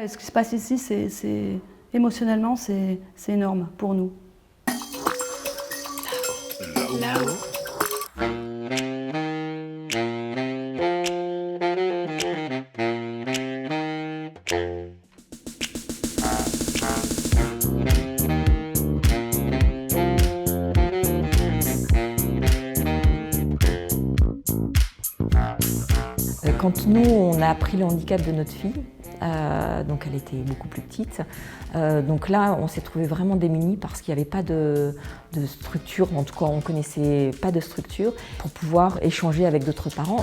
Et ce qui se passe ici, émotionnellement, c'est énorme pour nous. Là-haut. Quand nous, on a appris le handicap de notre fille, donc elle était beaucoup plus petite, donc là, on s'est trouvé vraiment démunis parce qu'il n'y avait pas de structure, en tout cas, on ne connaissait pas de structure pour pouvoir échanger avec d'autres parents.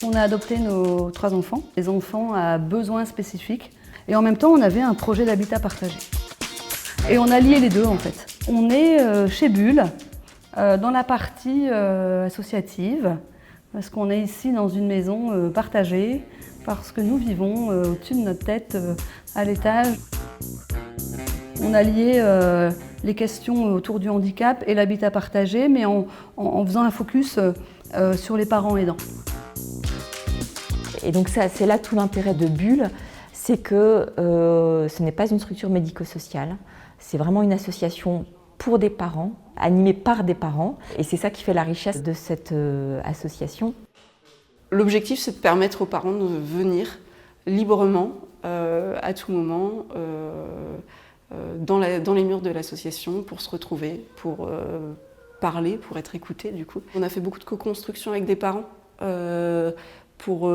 On a adopté nos 3 enfants, des enfants à besoins spécifiques, et en même temps, on avait un projet d'habitat partagé. Et on a lié les deux, en fait. On est chez Bulle, dans la partie associative, parce qu'on est ici dans une maison partagée, parce que nous vivons au-dessus de notre tête, à l'étage. On a lié les questions autour du handicap et l'habitat partagé, mais en faisant un focus sur les parents aidants. Et donc c'est là tout l'intérêt de Bulle, c'est que ce n'est pas une structure médico-sociale, c'est vraiment une association pour des parents, animée par des parents, et c'est ça qui fait la richesse de cette association. L'objectif, c'est de permettre aux parents de venir librement, à tout moment, dans les murs de l'association, pour se retrouver, pour parler, pour être écoutés du coup. On a fait beaucoup de co-construction avec des parents pour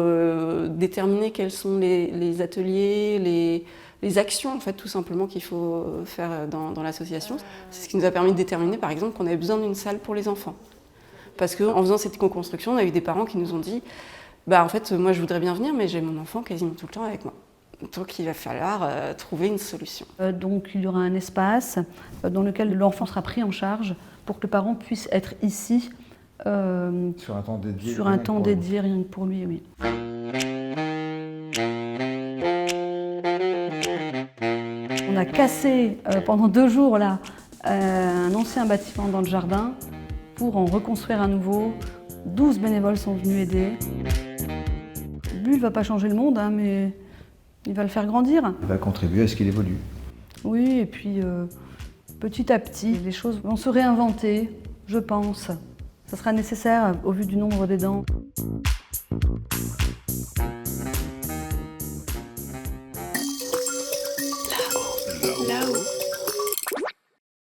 déterminer quels sont les ateliers, les actions en fait, tout simplement qu'il faut faire dans l'association. C'est ce qui nous a permis de déterminer par exemple qu'on avait besoin d'une salle pour les enfants. Parce qu'en faisant cette co-construction, on a eu des parents qui nous ont dit en fait, moi je voudrais bien venir, mais j'ai mon enfant quasiment tout le temps avec moi. Donc il va falloir trouver une solution. Donc il y aura un espace dans lequel l'enfant sera pris en charge pour que le parent puisse être ici sur un temps dédié, rien que pour lui, oui. On a cassé pendant 2 jours là, un ancien bâtiment dans le jardin pour en reconstruire un nouveau. 12 bénévoles sont venus aider. Bulle ne va pas changer le monde, hein, mais il va le faire grandir. Il va contribuer à ce qu'il évolue. Oui, et puis petit à petit, les choses vont se réinventer, je pense. Ça sera nécessaire au vu du nombre d'aidants. Là-haut.